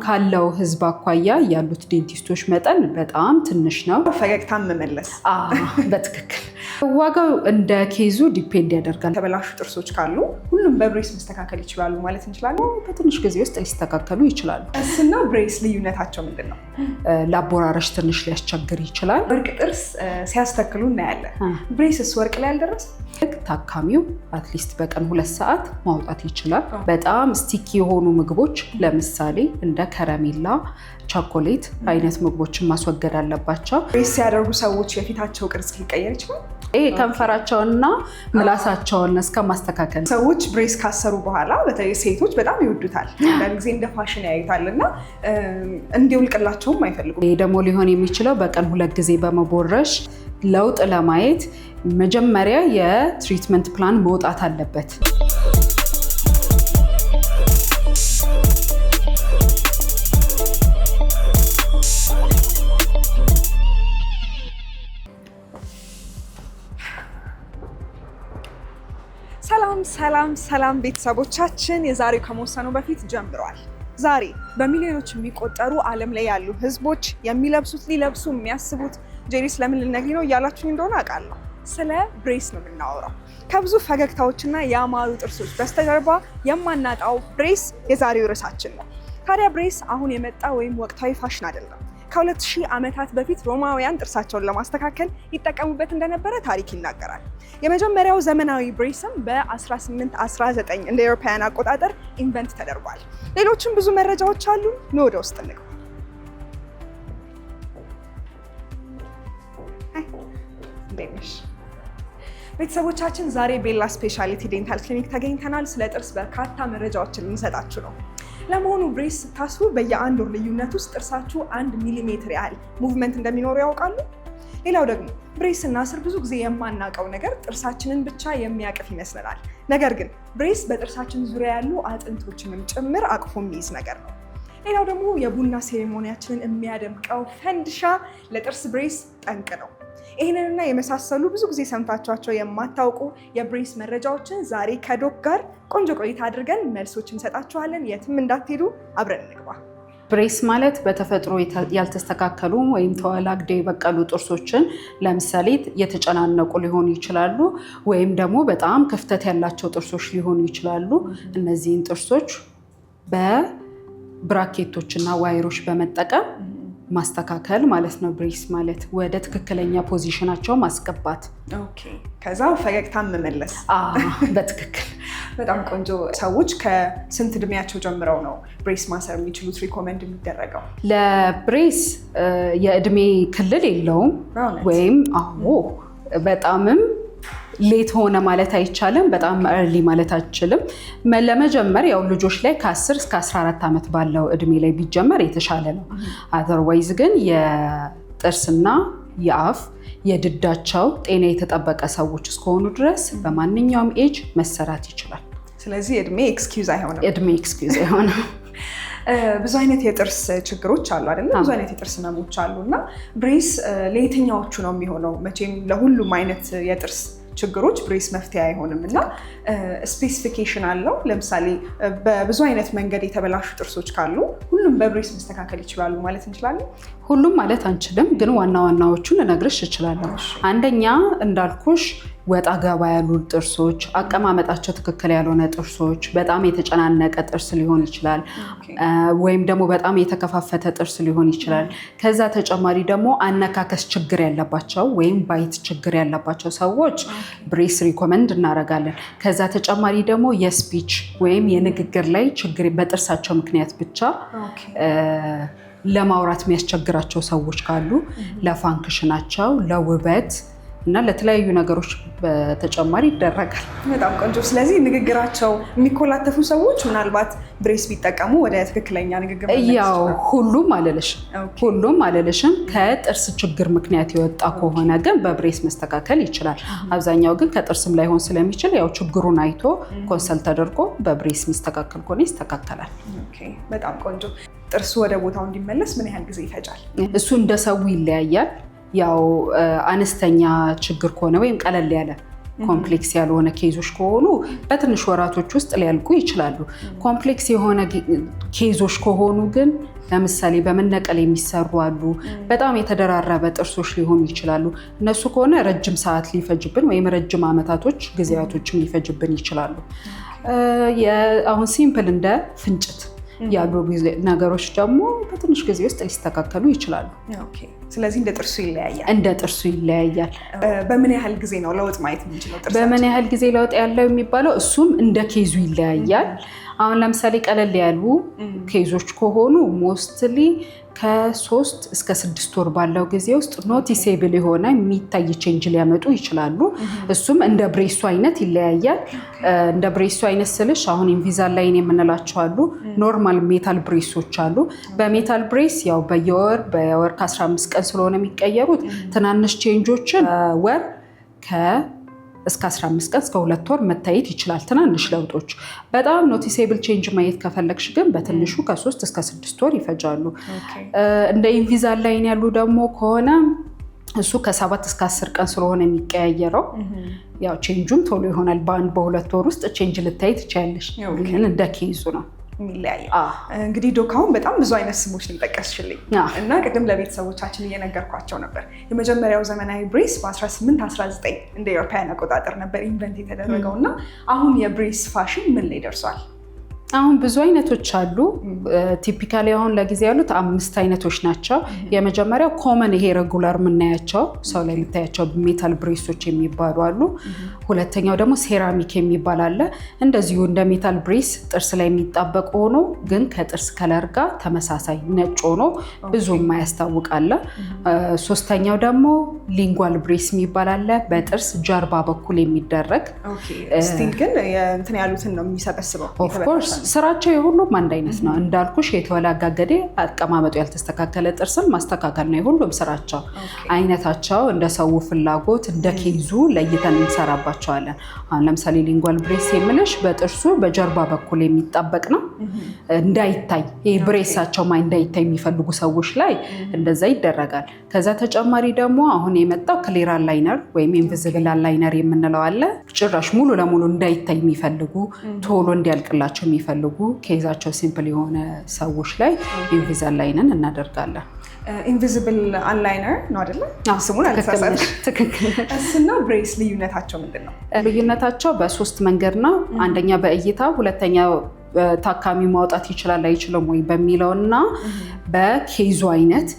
ካለው ህዝብ አኳያ ያሉት ዴንቲስቶች መጠን በጣም ትንሽ ነው። ፈገግታን መመለስ በትክክል ዋጋው እንደ ኬዙ ዲፔንድ ያደርጋል። ተበላሹ ጥርሶች ካሉ ሁሉም በብሬስ መስተካከል ይችላሉ ማለት እንችላለን? በትንሽ ጊዜ ውስጥ ሊስተካከሉ ይችላሉ። ጥርስና ብሬስ ልዩነታቸው ምንድን ነው? ለአቦራረሽ ትንሽ ሊያስቸግር ይችላል። ወርቅ ጥርስ ሲያስተክሉ እናያለን። ብሬስስ ወርቅ ላይ አልደረሰም? ታካሚው አትሊስት በቀን 2 ሰዓት ማውጣት ይችላል። በጣም ስቲኪ የሆኑ ምግቦች ለምሳሌ እንደ ከረሜላ፣ ቸኮሌት አይነት ምግቦችን ማስወገድ አለባቸው። ብሬስ ሲያደርጉ ሰዎች የፊታቸው ቅርጽ ሊቀየር ይችላል? ከንፈራቸውንና ምላሳቸውን እስከ ማስተካከል። ሰዎች ብሬስ ካሰሩ በኋላ በተለይ ሴቶች በጣም ይወዱታል። አንዳንድ ጊዜ እንደ ፋሽን ያዩታል እና እንዲውልቅላቸውም አይፈልጉም። ይህ ደግሞ ሊሆን የሚችለው በቀን 2 ጊዜ በመቦረሽ ለውጥ ለማየት መጀመሪያ የትሪትመንት ፕላን መውጣት አለበት። ሰላም ቤተሰቦቻችን፣ የዛሬው ከመወሰኑ በፊት ጀምሯል። ዛሬ በሚሊዮኖች የሚቆጠሩ ዓለም ላይ ያሉ ህዝቦች የሚለብሱት ሊለብሱ የሚያስቡት ጄሪስ ለምን ልነግሪ ነው እያላችሁኝ እንደሆነ አውቃለሁ። ስለ ብሬስ ነው የምናወራው። ከብዙ ፈገግታዎችና ያማሩ ጥርሶች በስተጀርባ የማናጣው ብሬስ የዛሬው ርዕሳችን ነው። ታዲያ ብሬስ አሁን የመጣ ወይም ወቅታዊ ፋሽን አይደለም። ከ2000 ዓመታት በፊት ሮማውያን ጥርሳቸውን ለማስተካከል ይጠቀሙበት እንደነበረ ታሪክ ይናገራል። የመጀመሪያው ዘመናዊ ብሬስም በ1819 እንደ አውሮፓውያን አቆጣጠር ኢንቨንት ተደርጓል። ሌሎችም ብዙ መረጃዎች አሉ። ወደ ውስጥ እንግባ። ቤተሰቦቻችን፣ ዛሬ ቤላ ስፔሻሊቲ ዴንታል ክሊኒክ ተገኝተናል። ስለ ጥርስ በርካታ መረጃዎችን ልንሰጣችሁ ነው። ለመሆኑ ብሬስ ስታስቡ በየ1 ወር ልዩነት ውስጥ ጥርሳችሁ 1 ሚሊሜትር ያህል ሙቭመንት እንደሚኖሩ ያውቃሉ? ሌላው ደግሞ ብሬስ ስናስር ብዙ ጊዜ የማናውቀው ነገር ጥርሳችንን ብቻ የሚያቅፍ ይመስለናል። ነገር ግን ብሬስ በጥርሳችን ዙሪያ ያሉ አጥንቶችንም ጭምር አቅፎ የሚይዝ ነገር ነው። ሌላው ደግሞ የቡና ሴሬሞኒያችንን የሚያደምቀው ፈንድሻ ለጥርስ ብሬስ ጠንቅ ነው። ይህንንና የመሳሰሉ ብዙ ጊዜ ሰምታችኋቸው የማታውቁ የብሬስ መረጃዎችን ዛሬ ከዶክ ጋር ቆንጆ ቆይታ አድርገን መልሶች እንሰጣችኋለን። የትም እንዳትሄዱ፣ አብረን እንግባ። ብሬስ ማለት በተፈጥሮ ያልተስተካከሉ ወይም ተወላግደው የበቀሉ ጥርሶችን ለምሳሌ የተጨናነቁ ሊሆኑ ይችላሉ፣ ወይም ደግሞ በጣም ክፍተት ያላቸው ጥርሶች ሊሆኑ ይችላሉ። እነዚህን ጥርሶች በብራኬቶችና ዋይሮች በመጠቀም ማስተካከል ማለት ነው። ብሬስ ማለት ወደ ትክክለኛ ፖዚሽናቸው ማስገባት። ኦኬ። ከዛ ፈገግታን መመለስ። በትክክል። በጣም ቆንጆ። ሰዎች ከስንት እድሜያቸው ጀምረው ነው ብሬስ ማሰር የሚችሉት ሪኮመንድ የሚደረገው? ለብሬስ የእድሜ ክልል የለውም። ወይም በጣምም ሌት ሆነ ማለት አይቻልም፣ በጣም እርሊ ማለት አይችልም። ለመጀመር ያው ልጆች ላይ ከ10 እስከ 14 ዓመት ባለው እድሜ ላይ ቢጀመር የተሻለ ነው። አዘርዋይዝ ግን የጥርስና የአፍ የድዳቸው ጤና የተጠበቀ ሰዎች እስከሆኑ ድረስ በማንኛውም ኤጅ መሰራት ይችላል። ስለዚህ እድሜ ኤክስኪውዝ አይሆንም። እድሜ ኤክስኪውዝ አይሆንም። ብዙ አይነት የጥርስ ችግሮች አሉ አይደል? ብዙ አይነት የጥርስ ህመሞች አሉ እና ብሬስ ለየትኛዎቹ ነው የሚሆነው? መቼም ለሁሉም አይነት የጥርስ ችግሮች ብሬስ መፍትሄ አይሆንም እና ስፔሲፊኬሽን አለው። ለምሳሌ በብዙ አይነት መንገድ የተበላሹ ጥርሶች ካሉ ሁሉም በብሬስ መስተካከል ይችላሉ ማለት እንችላለን? ሁሉም ማለት አንችልም፣ ግን ዋና ዋናዎቹን እነግርሽ እችላለሁ። አንደኛ እንዳልኩሽ ወጣ ገባ ያሉ ጥርሶች፣ አቀማመጣቸው ትክክል ያልሆነ ጥርሶች፣ በጣም የተጨናነቀ ጥርስ ሊሆን ይችላል፣ ወይም ደግሞ በጣም የተከፋፈተ ጥርስ ሊሆን ይችላል። ከዛ ተጨማሪ ደግሞ አነካከስ ችግር ያለባቸው ወይም ባይት ችግር ያለባቸው ሰዎች ብሬስ ሪኮመንድ እናደርጋለን። ከዛ ተጨማሪ ደግሞ የስፒች ወይም የንግግር ላይ ችግር በጥርሳቸው ምክንያት ብቻ ለማውራት የሚያስቸግራቸው ሰዎች ካሉ ለፋንክሽናቸው፣ ለውበት እና ለተለያዩ ነገሮች በተጨማሪ ይደረጋል። በጣም ቆንጆ። ስለዚህ ንግግራቸው የሚኮላተፉ ሰዎች ምናልባት ብሬስ ቢጠቀሙ ወደ ትክክለኛ ንግግር ያው ሁሉም አልልሽም። ከጥርስ ችግር ምክንያት የወጣ ከሆነ ግን በብሬስ መስተካከል ይችላል። አብዛኛው ግን ከጥርስም ላይሆን ስለሚችል ያው ችግሩን አይቶ ኮንሰልት ተደርጎ በብሬስ የሚስተካከል ከሆነ ይስተካከላል። በጣም ቆንጆ። ጥርሱ ወደ ቦታው እንዲመለስ ምን ያህል ጊዜ ይፈጃል? እሱ እንደ ሰው ይለያያል። ያው አነስተኛ ችግር ከሆነ ወይም ቀለል ያለ ኮምፕሌክስ ያልሆነ ኬዞች ከሆኑ በትንሽ ወራቶች ውስጥ ሊያልቁ ይችላሉ። ኮምፕሌክስ የሆነ ኬዞች ከሆኑ ግን ለምሳሌ በመነቀል የሚሰሩ አሉ። በጣም የተደራረበ ጥርሶች ሊሆኑ ይችላሉ። እነሱ ከሆነ ረጅም ሰዓት ሊፈጅብን ወይም ረጅም ዓመታቶች ጊዜያቶችን ሊፈጅብን ይችላሉ። አሁን ሲምፕል እንደ ፍንጭት ያሉ ነገሮች ደግሞ በትንሽ ጊዜ ውስጥ ሊስተካከሉ ይችላሉ። ስለዚህ እንደ ጥርሱ ይለያያል። በምን ያህል ጊዜ ነው ለውጥ ማየት የምንችለው? በምን ያህል ጊዜ ለውጥ ያለው የሚባለው እሱም እንደ ኬዙ ይለያያል። አሁን ለምሳሌ ቀለል ያሉ ኬዞች ከሆኑ ሞስትሊ ከ3 እስከ 6 ወር ባለው ጊዜ ውስጥ ኖቲሴብል የሆነ የሚታይ ቼንጅ ሊያመጡ ይችላሉ። እሱም እንደ ብሬሱ አይነት ይለያያል። እንደ ብሬሱ አይነት ስልሽ አሁን ኢንቪዛላይን የምንላቸው አሉ። ኖርማል ሜታል ብሬሶች አሉ። በሜታል ብሬስ ያው በወር ከ15 ቀን ስለሆነ የሚቀየሩት ትናንሽ ቼንጆችን ወር እስከ 15 ቀን እስከ 2 ወር መታየት ይችላል። ትናንሽ ለውጦች። በጣም ኖቲሴብል ቼንጅ ማየት ከፈለግሽ ግን በትንሹ ከ3 እስከ 6 ወር ይፈጃሉ። እንደ ኢንቪዛላይን ያሉ ደግሞ ከሆነ እሱ ከ7 እስከ 10 ቀን ስለሆነ የሚቀያየረው ያው ቼንጁም ቶሎ ይሆናል። በ1-2 ወር ውስጥ ቼንጅ ልታይ ትችያለሽ። ግን እንደ ኬዙ ነው የሚለያየው። እንግዲህ ዶካውን በጣም ብዙ አይነት ስሞች ጠቀስሽልኝ እና ቅድም ለቤተሰቦቻችን እየነገርኳቸው ነበር። የመጀመሪያው ዘመናዊ ብሬስ በ1819 እንደ አውሮፓውያን አቆጣጠር ነበር ኢንቨንት የተደረገው እና አሁን የብሬስ ፋሽን ምን ላይ ደርሷል? አሁን ብዙ አይነቶች አሉ። ቲፒካሊ አሁን ለጊዜ ያሉት 5 አይነቶች ናቸው። የመጀመሪያው ኮመን ይሄ ሬጉላር የምናያቸው ሰው ላይ የምታያቸው ሜታል ብሬሶች የሚባሉ አሉ። ሁለተኛው ደግሞ ሴራሚክ የሚባል አለ። እንደዚሁ እንደ ሜታል ብሬስ ጥርስ ላይ የሚጣበቅ ሆኖ ግን ከጥርስ ከለር ጋር ተመሳሳይ ነጭ ሆኖ ብዙ የማያስታውቅ አለ። ሶስተኛው ደግሞ ሊንጓል ብሬስ የሚባል አለ። በጥርስ ጀርባ በኩል የሚደረግ ስቲል ግን እንትን ያሉትን ነው የሚሰበስበው። ኦፍ ኮርስ ስራቸው የሁሉም አንድ አይነት ነው። እንዳልኩሽ የተወላጋገደ አቀማመጡ ያልተስተካከለ ጥርስን ማስተካከል ነው የሁሉም ስራቸው። አይነታቸው እንደ ሰው ፍላጎት እንደ ኬዙ ለይተን እንሰራባቸዋለን። አሁን ለምሳሌ ሊንጓል ብሬስ የምልሽ በጥርሱ በጀርባ በኩል የሚጣበቅ ነው። እንዳይታይ ይሄ ብሬሳቸው እንዳይታይ የሚፈልጉ ሰዎች ላይ እንደዛ ይደረጋል። ከዛ ተጨማሪ ደግሞ አሁን የመጣው ክሊር አላይነር ወይም ኢንቪዚብል አላይነር የምንለው አለ። ጭራሽ ሙሉ ለሙሉ እንዳይታይ የሚፈልጉ ቶሎ እንዲያልቅላቸው የሚፈልጉ ኬዛቸው ሲምፕል የሆነ ሰዎች ላይ ኢንቪዛላይንን እናደርጋለን። ኢንቪዚብል አላይነር ነው አይደለ? ስሙን አልተሳሳትኩም። ትክክል። እሱና ብሬስ ልዩነታቸው ምንድን ነው? ልዩነታቸው በ3 መንገድ ነው። አንደኛ በእይታ፣ ሁለተኛ ታካሚ ማውጣት ይችላል አይችልም ወይ በሚለው እና በኬዙ አይነት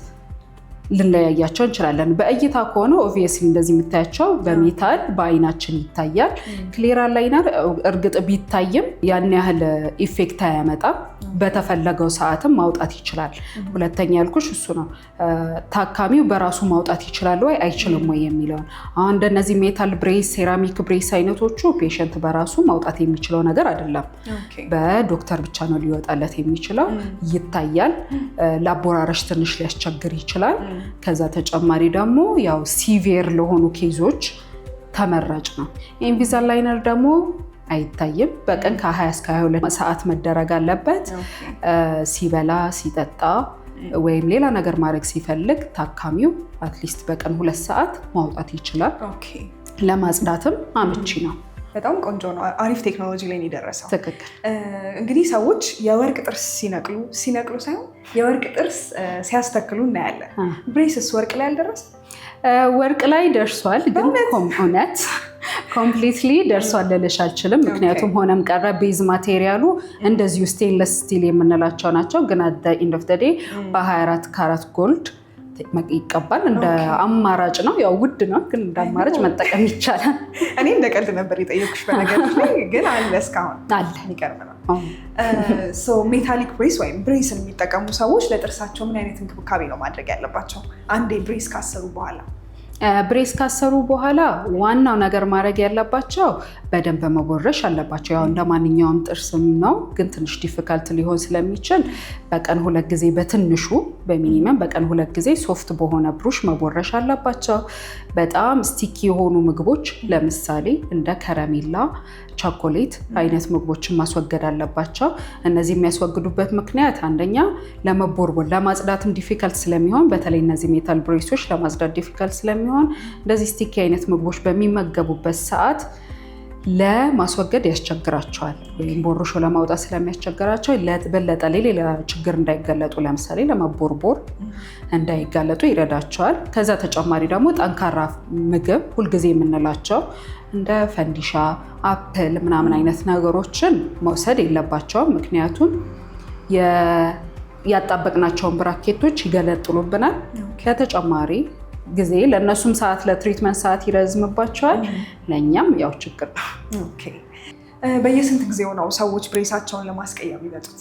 ልንለያያቸው እንችላለን። በእይታ ከሆነ ኦብቪየስሊ እንደዚህ የምታያቸው በሜታል በአይናችን ይታያል። ክሊር አላይነር እርግጥ ቢታይም ያን ያህል ኢፌክት አያመጣም። በተፈለገው ሰዓትም ማውጣት ይችላል። ሁለተኛ ያልኩሽ እሱ ነው። ታካሚው በራሱ ማውጣት ይችላል ወይ አይችልም ወይ የሚለውን። አሁን እንደነዚህ ሜታል ብሬስ፣ ሴራሚክ ብሬስ አይነቶቹ ፔሸንት በራሱ ማውጣት የሚችለው ነገር አይደለም። በዶክተር ብቻ ነው ሊወጣለት የሚችለው። ይታያል። ላቦራረሽ ትንሽ ሊያስቸግር ይችላል። ከዛ ተጨማሪ ደግሞ ያው ሲቪር ለሆኑ ኬዞች ተመራጭ ነው። ኢንቪዛላይነር ደግሞ አይታይም። በቀን ከ20 እስከ 22 ሰዓት መደረግ አለበት። ሲበላ ሲጠጣ ወይም ሌላ ነገር ማድረግ ሲፈልግ ታካሚው አትሊስት በቀን 2 ሰዓት ማውጣት ይችላል። ለማጽዳትም አመቺ ነው። በጣም ቆንጆ ነው። አሪፍ ቴክኖሎጂ ላይ ነው የደረሰው። ትክክል። እንግዲህ ሰዎች የወርቅ ጥርስ ሲነቅሉ ሳይሆን የወርቅ ጥርስ ሲያስተክሉ እናያለን። ብሬስስ ወርቅ ላይ አልደረሰም? ወርቅ ላይ ደርሷል፣ ግን እውነት ኮምፕሊትሊ ደርሷል ልልሽ አልችልም። ምክንያቱም ሆነም ቀረ ቤዝ ማቴሪያሉ እንደዚሁ ስቴንለስ ስቲል የምንላቸው ናቸው። ግን አት ዘ ኤንድ ኦፍ ዘ ዴይ በ24 ካራት ጎልድ ይቀባል። እንደ አማራጭ ነው። ያው ውድ ነው፣ ግን እንደ አማራጭ መጠቀም ይቻላል። እኔ እንደ ቀልድ ነበር የጠየኩሽ በነገሮች ላይ፣ ግን አለ እስካሁን አለ። የሚቀርብ ነው። ሜታሊክ ብሬስ ወይም ብሬስን የሚጠቀሙ ሰዎች ለጥርሳቸው ምን አይነት እንክብካቤ ነው ማድረግ ያለባቸው አንዴ ብሬስ ካሰሩ በኋላ? ብሬስ ካሰሩ በኋላ ዋናው ነገር ማድረግ ያለባቸው በደንብ መቦረሽ አለባቸው። ያው እንደ ማንኛውም ጥርስም ነው፣ ግን ትንሽ ዲፊካልት ሊሆን ስለሚችል በቀን 2 ጊዜ በትንሹ በሚኒመም በቀን 2 ጊዜ ሶፍት በሆነ ብሩሽ መቦረሽ አለባቸው። በጣም ስቲኪ የሆኑ ምግቦች ለምሳሌ እንደ ከረሜላ፣ ቸኮሌት አይነት ምግቦችን ማስወገድ አለባቸው። እነዚህ የሚያስወግዱበት ምክንያት አንደኛ ለመቦርቦር ለማጽዳትም ዲፊከልት ስለሚሆን፣ በተለይ እነዚህ ሜታል ብሬሶች ለማጽዳት ዲፊከልት ስለሚሆን እንደዚህ ስቲኪ አይነት ምግቦች በሚመገቡበት ሰዓት ለማስወገድ ያስቸግራቸዋል፣ ወይም ቦርሾ ለማውጣት ስለሚያስቸግራቸው ለበለጠ ሌላ ችግር እንዳይጋለጡ፣ ለምሳሌ ለመቦርቦር እንዳይጋለጡ ይረዳቸዋል። ከዛ ተጨማሪ ደግሞ ጠንካራ ምግብ ሁልጊዜ የምንላቸው እንደ ፈንዲሻ፣ አፕል ምናምን አይነት ነገሮችን መውሰድ የለባቸውም። ምክንያቱም ያጣበቅናቸውን ብራኬቶች ይገለጥሉብናል። ከተጨማሪ ጊዜ ለእነሱም ሰዓት ለትሪትመንት ሰዓት ይረዝምባቸዋል፣ ለእኛም ያው ችግር ነው። በየስንት ጊዜው ነው ሰዎች ብሬሳቸውን ለማስቀየር የሚመጡት?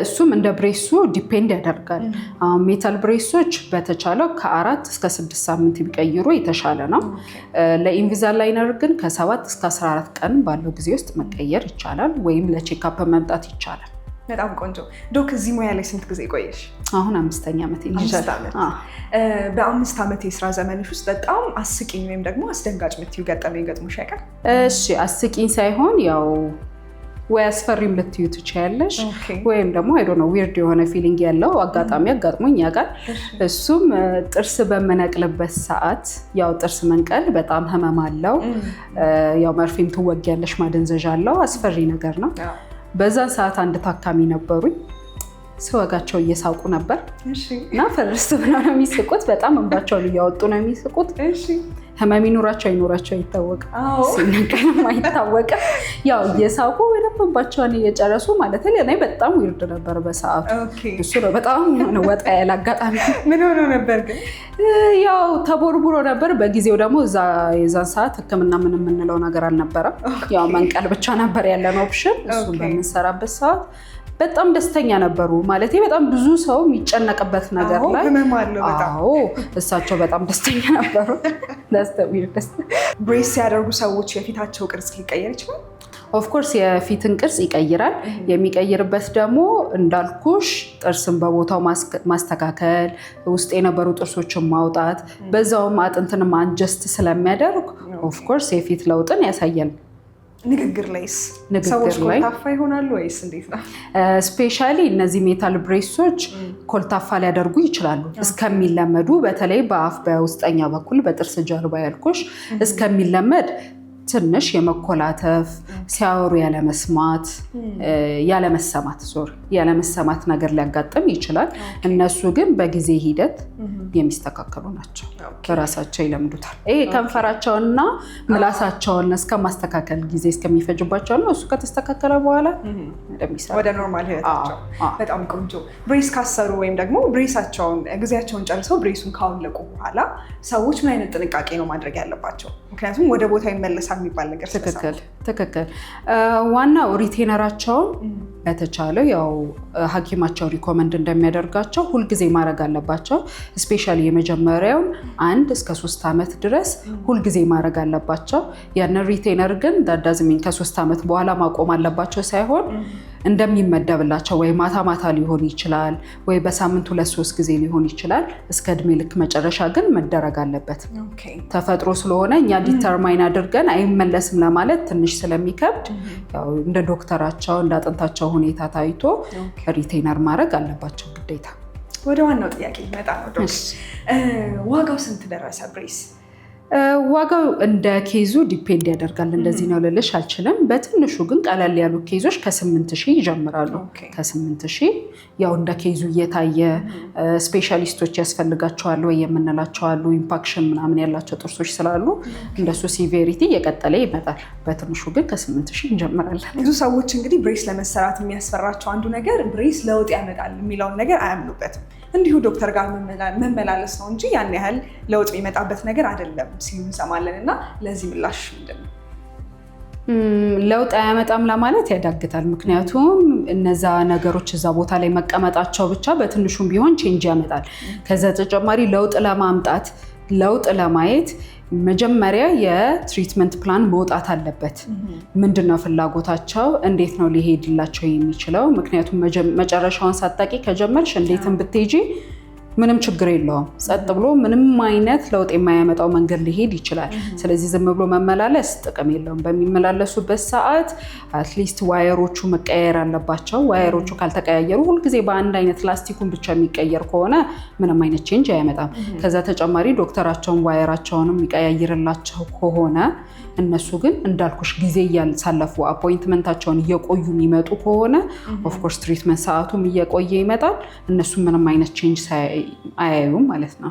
እሱም እንደ ብሬሱ ዲፔንድ ያደርጋል። አሁን ሜታል ብሬሶች በተቻለው ከ4 እስከ 6 ሳምንት ቢቀይሩ የተሻለ ነው። ለኢንቪዛላይነር ግን ከ7 እስከ 14 ቀን ባለው ጊዜ ውስጥ መቀየር ይቻላል፣ ወይም ለቼክአፕ መምጣት ይቻላል። በጣም ቆንጆ ዶክ፣ እዚህ ሙያ ላይ ስንት ጊዜ ቆየሽ? አሁን 5ኛ ዓመት ይይዛል። በ5 ዓመት የስራ ዘመንሽ ውስጥ በጣም አስቂኝ ወይም ደግሞ አስደንጋጭ የምትይው ገጠመኝ ገጥሞሽ ያውቃል? እሺ፣ አስቂኝ ሳይሆን ያው ወይ አስፈሪም ልትዩ ትችያለሽ፣ ወይም ደግሞ አይ ዶንት ኖ ዊርድ የሆነ ፊሊንግ ያለው አጋጣሚ አጋጥሞኝ ያውቃል። እሱም ጥርስ በምነቅልበት ሰዓት፣ ያው ጥርስ መንቀል በጣም ህመም አለው። ያው መርፌም ትወጊያለሽ፣ ማደንዘዣ አለው፣ አስፈሪ ነገር ነው። በዛን ሰዓት አንድ ታካሚ ነበሩኝ። ስወጋቸው እየሳቁ ነበር እና ፈረስ ብለው ነው የሚስቁት። በጣም እንባቸውን እያወጡ ነው የሚስቁት። ህመም ይኑራቸው አይኑራቸው አይታወቅም፣ ሲነቀልም አይታወቅም። ያው እየሳቁ በደንብ እንባቸውን እየጨረሱ ማለት ላይ በጣም ዊርድ ነበር በሰዓቱ። እሱ ነው በጣም ወጣ ያለ አጋጣሚ። ምን ሆኖ ነበር ግን? ያው ተቦርቡሮ ነበር። በጊዜው ደግሞ የዛን ሰዓት ህክምና ምን የምንለው ነገር አልነበረም። ያው መንቀል ብቻ ነበር ያለን ኦፕሽን። እሱን በምንሰራበት ሰዓት በጣም ደስተኛ ነበሩ። ማለት በጣም ብዙ ሰው የሚጨነቅበት ነገር ላይ እሳቸው በጣም ደስተኛ ነበሩ። ብሬስ ሲያደርጉ ሰዎች የፊታቸው ቅርጽ ሊቀየር ይችላል? ኦፍኮርስ የፊትን ቅርጽ ይቀይራል። የሚቀይርበት ደግሞ እንዳልኩሽ ጥርስን በቦታው ማስተካከል፣ ውስጥ የነበሩ ጥርሶችን ማውጣት፣ በዛውም አጥንትን ማንጀስት ስለሚያደርግ ኦፍኮርስ የፊት ለውጥን ያሳያል። ንግግር ላይስ ሰዎች ኮልታፋ ይሆናሉ ወይስ እንዴት ነው? ስፔሻሊ እነዚህ ሜታል ብሬሶች ኮልታፋ ሊያደርጉ ይችላሉ እስከሚለመዱ። በተለይ በአፍ በውስጠኛ በኩል በጥርስ ጀርባ ያልኩሽ እስከሚለመድ ትንሽ የመኮላተፍ፣ ሲያወሩ ያለመሰማት ነገር ሊያጋጥም ይችላል። እነሱ ግን በጊዜ ሂደት የሚስተካከሉ ናቸው። በራሳቸው ይለምዱታል። ይሄ ከንፈራቸውንና ምላሳቸውን እስከማስተካከል ጊዜ እስከሚፈጅባቸው ነው። እሱ ከተስተካከለ በኋላ ወደ ኖርማል ህይወታቸው። በጣም ቆንጆ። ብሬስ ካሰሩ ወይም ደግሞ ጊዜያቸውን ጨርሰው ብሬሱን ካወለቁ በኋላ ሰዎች ምን አይነት ጥንቃቄ ነው ማድረግ ያለባቸው? ምክንያቱም ወደ ቦታ ይመለሳል የሚባል ነገር። ትክክል። ዋናው ሪቴነራቸውን በተቻለው ያው ሐኪማቸው ሪኮመንድ እንደሚያደርጋቸው ሁልጊዜ ማድረግ አለባቸው። ስፔሻሊ የመጀመሪያውን 1 እስከ 3 ዓመት ድረስ ሁልጊዜ ማድረግ አለባቸው። ያንን ሪቴነር ግን ዳዳዝሚን ከ3 ዓመት በኋላ ማቆም አለባቸው ሳይሆን እንደሚመደብላቸው ወይ ማታ ሊሆን ይችላል፣ ወይ በሳምንት 2-3 ጊዜ ሊሆን ይችላል። እስከ እድሜ ልክ መጨረሻ ግን መደረግ አለበት። ተፈጥሮ ስለሆነ እኛ ዲተርማይን አድርገን አይመለስም ለማለት ትንሽ ስለሚከብድ ያው እንደ ዶክተራቸው እንደ አጥንታቸው ሁኔታ ታይቶ ሪቴነር ማድረግ አለባቸው ግዴታ። ወደ ዋናው ጥያቄ መጣ ነው። ዋጋው ስንት ደረሰ ብሬስ? ዋጋው እንደ ኬዙ ዲፔንድ ያደርጋል። እንደዚህ ነው ልልሽ አልችልም። በትንሹ ግን ቀለል ያሉ ኬዞች ከ8,000 ይጀምራሉ። ከ8,000 ያው እንደ ኬዙ እየታየ ስፔሻሊስቶች ያስፈልጋቸዋል ወይ የምንላቸው አሉ። ኢምፓክሽን ምናምን ያላቸው ጥርሶች ስላሉ እንደሱ ሲቬሪቲ እየቀጠለ ይመጣል። በትንሹ ግን ከ8,000 እንጀምራለን። ብዙ ሰዎች እንግዲህ ብሬስ ለመሰራት የሚያስፈራቸው አንዱ ነገር ብሬስ ለውጥ ያመጣል የሚለውን ነገር አያምኑበትም። እንዲሁ ዶክተር ጋር መመላለስ ነው እንጂ ያን ያህል ለውጥ የሚመጣበት ነገር አይደለም ሲሉ እንሰማለን። እና ለዚህ ምላሽ ምንድን ነው? ለውጥ አያመጣም ለማለት ያዳግታል። ምክንያቱም እነዛ ነገሮች እዛ ቦታ ላይ መቀመጣቸው ብቻ በትንሹም ቢሆን ቼንጅ ያመጣል። ከዛ ተጨማሪ ለውጥ ለማምጣት ለውጥ ለማየት መጀመሪያ የትሪትመንት ፕላን መውጣት አለበት። ምንድነው ፍላጎታቸው? እንዴት ነው ሊሄድላቸው የሚችለው? ምክንያቱም መጨረሻውን ሳታቂ ከጀመርሽ እንዴትም ብትሄጂ ምንም ችግር የለውም። ጸጥ ብሎ ምንም አይነት ለውጥ የማያመጣው መንገድ ሊሄድ ይችላል። ስለዚህ ዝም ብሎ መመላለስ ጥቅም የለውም። በሚመላለሱበት ሰዓት አትሊስት ዋየሮቹ መቀየር አለባቸው። ዋየሮቹ ካልተቀያየሩ ሁልጊዜ በአንድ አይነት ላስቲኩን ብቻ የሚቀየር ከሆነ ምንም አይነት ቼንጅ አያመጣም። ከዛ ተጨማሪ ዶክተራቸውን ዋየራቸውንም የሚቀያይርላቸው ከሆነ እነሱ ግን እንዳልኩሽ ጊዜ እያሳለፉ አፖይንትመንታቸውን እየቆዩ የሚመጡ ከሆነ ኦፍኮርስ ትሪትመንት ሰዓቱም እየቆየ ይመጣል። እነሱ ምንም አይነት ቼንጅ አያዩም ማለት ነው።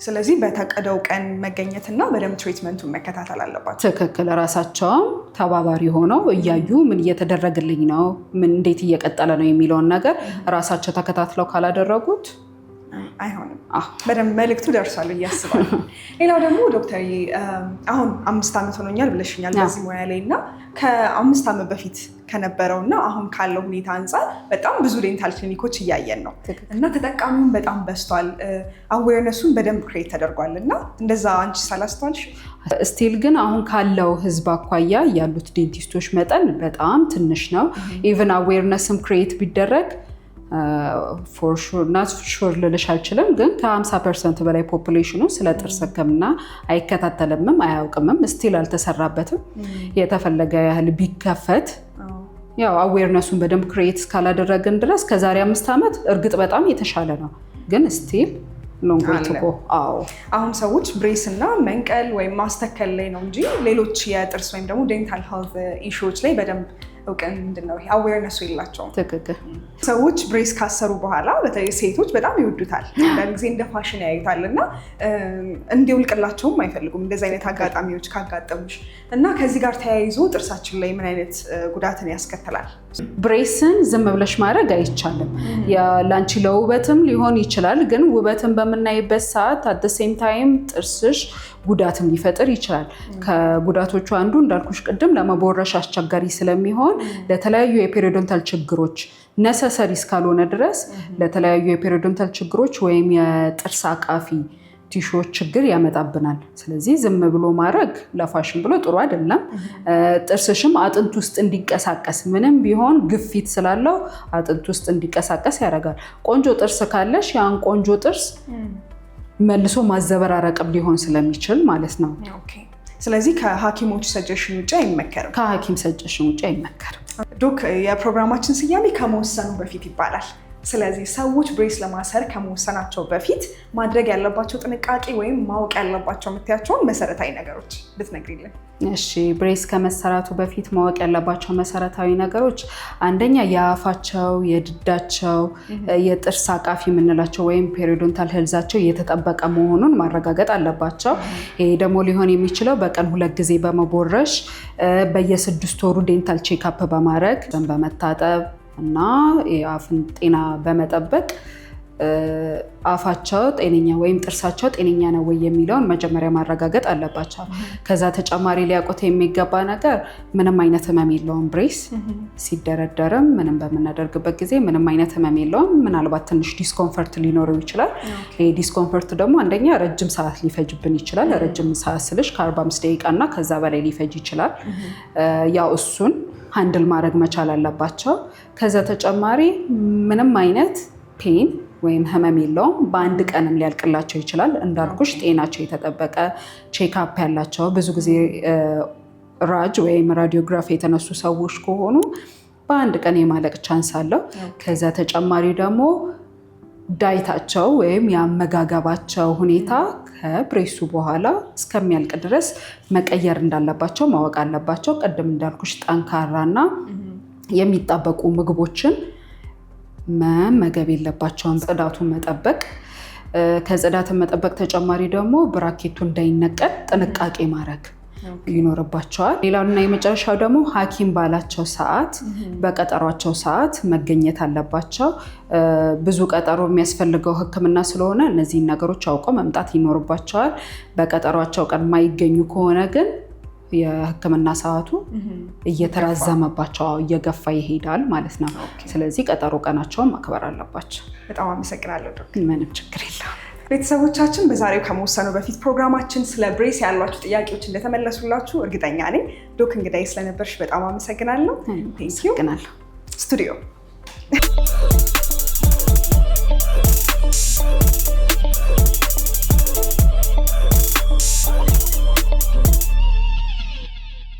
ስለዚህ በተቀደው ቀን መገኘትና በደንብ ትሪትመንቱን መከታተል አለባቸው። ትክክል። ራሳቸውም ተባባሪ ሆነው እያዩ ምን እየተደረገልኝ ነው፣ ምን እንዴት እየቀጠለ ነው የሚለውን ነገር ራሳቸው ተከታትለው ካላደረጉት አይሆንም። በደንብ መልዕክቱ ደርሷል እያስባለሁ። ሌላው ደግሞ ዶክተር አሁን 5 ዓመት ሆኖኛል ብለሽኛል በዚህ ሙያ ላይ እና ከ5 ዓመት በፊት ከነበረው እና አሁን ካለው ሁኔታ አንጻር በጣም ብዙ ዴንታል ክሊኒኮች እያየን ነው እና ተጠቃሚውን በጣም በዝቷል። አዌርነሱን በደንብ ክሬት ተደርጓል እና እንደዛ አንቺ ሳላስተዋልሽ ስቲል ግን አሁን ካለው ህዝብ አኳያ ያሉት ዴንቲስቶች መጠን በጣም ትንሽ ነው። ኢቨን አዌርነስም ክሬት ቢደረግ ናት ሹር ልልሽ አልችልም፣ ግን ከ50% በላይ ፖፑሌሽኑ ስለ ጥርስ ህክምና አይከታተልምም አያውቅምም። ስቲል አልተሰራበትም። የተፈለገ ያህል ቢከፈት ያው አዌርነሱን በደንብ ክሬት እስካላደረግን ድረስ ከዛሬ 5 ዓመት እርግጥ በጣም የተሻለ ነው፣ ግን ስቲል አሁን ሰዎች ብሬስ እና መንቀል ወይም ማስተከል ላይ ነው እንጂ ሌሎች የጥርስ ወይም ደግሞ ዴንታል ሄልዝ ኢሹዎች ላይ በደንብ እውቀት ምንድነው ይሄ አዌርነሱ የላቸውም። ትክክል። ሰዎች ብሬስ ካሰሩ በኋላ በተለይ ሴቶች በጣም ይወዱታል፣ አንዳንድ ጊዜ እንደ ፋሽን ያዩታል እና እንዲውልቅላቸውም አይፈልጉም እንደዚህ አይነት አጋጣሚዎች ካጋጠሙሽ እና ከዚህ ጋር ተያይዞ ጥርሳችን ላይ ምን አይነት ጉዳትን ያስከትላል? ብሬስን ዝም ብለሽ ማድረግ አይቻልም። ለአንቺ ለውበትም ሊሆን ይችላል፣ ግን ውበትን በምናይበት ሰዓት አት ዘ ሴም ታይም ጥርስሽ ጉዳትም ሊፈጥር ይችላል። ከጉዳቶቹ አንዱ እንዳልኩሽ ቅድም ለመቦረሽ አስቸጋሪ ስለሚሆን ለተለያዩ የፔሪዮዶንታል ችግሮች ነሰሰሪ እስካልሆነ ድረስ ለተለያዩ የፔሪዮዶንታል ችግሮች ወይም የጥርስ አቃፊ ቲሹዎች ችግር ያመጣብናል። ስለዚህ ዝም ብሎ ማድረግ ለፋሽን ብሎ ጥሩ አይደለም። ጥርስሽም አጥንት ውስጥ እንዲቀሳቀስ ምንም ቢሆን ግፊት ስላለው አጥንት ውስጥ እንዲቀሳቀስ ያደርጋል። ቆንጆ ጥርስ ካለሽ ያን ቆንጆ ጥርስ መልሶ ማዘበራረቅም ሊሆን ስለሚችል ማለት ነው። ስለዚህ ከሐኪሞች ሰጀሽን ውጭ አይመከርም። ከሐኪም ሰጀሽን ውጭ አይመከርም። ዶክ የፕሮግራማችን ስያሜ ከመወሰኑ በፊት ይባላል። ስለዚህ ሰዎች ብሬስ ለማሰር ከመወሰናቸው በፊት ማድረግ ያለባቸው ጥንቃቄ ወይም ማወቅ ያለባቸው የምትያቸውን መሰረታዊ ነገሮች ብትነግሪልን። እሺ፣ ብሬስ ከመሰራቱ በፊት ማወቅ ያለባቸው መሰረታዊ ነገሮች አንደኛ የአፋቸው፣ የድዳቸው፣ የጥርስ አቃፊ የምንላቸው ወይም ፔሪዮዶንታል ሄልዛቸው የተጠበቀ መሆኑን ማረጋገጥ አለባቸው። ይሄ ደግሞ ሊሆን የሚችለው በቀን 2 ጊዜ በመቦረሽ በየ6 ወሩ ዴንታል ቼክአፕ በማድረግ በመታጠብ እና የአፍን ጤና በመጠበቅ አፋቸው ጤነኛ ወይም ጥርሳቸው ጤነኛ ነው ወይ የሚለውን መጀመሪያ ማረጋገጥ አለባቸው። ከዛ ተጨማሪ ሊያውቁት የሚገባ ነገር ምንም አይነት ህመም የለውም። ብሬስ ሲደረደርም ምንም በምናደርግበት ጊዜ ምንም አይነት ህመም የለውም። ምናልባት ትንሽ ዲስኮምፈርት ሊኖረው ይችላል። ይሄ ዲስኮምፈርት ደግሞ አንደኛ ረጅም ሰዓት ሊፈጅብን ይችላል። ረጅም ሰዓት ስልሽ ከ45 ደቂቃ እና ከዛ በላይ ሊፈጅ ይችላል። ያው እሱን ሃንድል ማድረግ መቻል አለባቸው። ከዛ ተጨማሪ ምንም አይነት ፔን ወይም ህመም የለውም። በአንድ ቀንም ሊያልቅላቸው ይችላል። እንዳልኩሽ ጤናቸው የተጠበቀ ቼክአፕ ያላቸው ብዙ ጊዜ ራጅ ወይም ራዲዮግራፍ የተነሱ ሰዎች ከሆኑ በአንድ ቀን የማለቅ ቻንስ አለው። ከዛ ተጨማሪ ደግሞ ዳይታቸው ወይም የአመጋገባቸው ሁኔታ ከብሬሱ በኋላ እስከሚያልቅ ድረስ መቀየር እንዳለባቸው ማወቅ አለባቸው። ቅድም እንዳልኩሽ ጠንካራና የሚጣበቁ ምግቦችን መመገብ የለባቸውም። ጽዳቱን መጠበቅ፣ ከጽዳትን መጠበቅ ተጨማሪ ደግሞ ብራኬቱ እንዳይነቀል ጥንቃቄ ማድረግ ይኖርባቸዋል። ሌላውና የመጨረሻው ደግሞ ሐኪም ባላቸው ሰዓት በቀጠሯቸው ሰዓት መገኘት አለባቸው። ብዙ ቀጠሮ የሚያስፈልገው ሕክምና ስለሆነ እነዚህን ነገሮች አውቀው መምጣት ይኖርባቸዋል። በቀጠሯቸው ቀን የማይገኙ ከሆነ ግን የሕክምና ሰዓቱ እየተራዘመባቸው እየገፋ ይሄዳል ማለት ነው። ስለዚህ ቀጠሮ ቀናቸውን ማክበር አለባቸው። በጣም አመሰግናለሁ ዶክ። ምንም ችግር የለውም። ቤተሰቦቻችን በዛሬው ከመወሰኑ በፊት ፕሮግራማችን ስለ ብሬስ ያሏችሁ ጥያቄዎች እንደተመለሱላችሁ እርግጠኛ ነኝ። ዶክ እንግዳዬ ስለነበርሽ በጣም አመሰግናለሁ። አመሰግናለሁ። ስቱዲዮ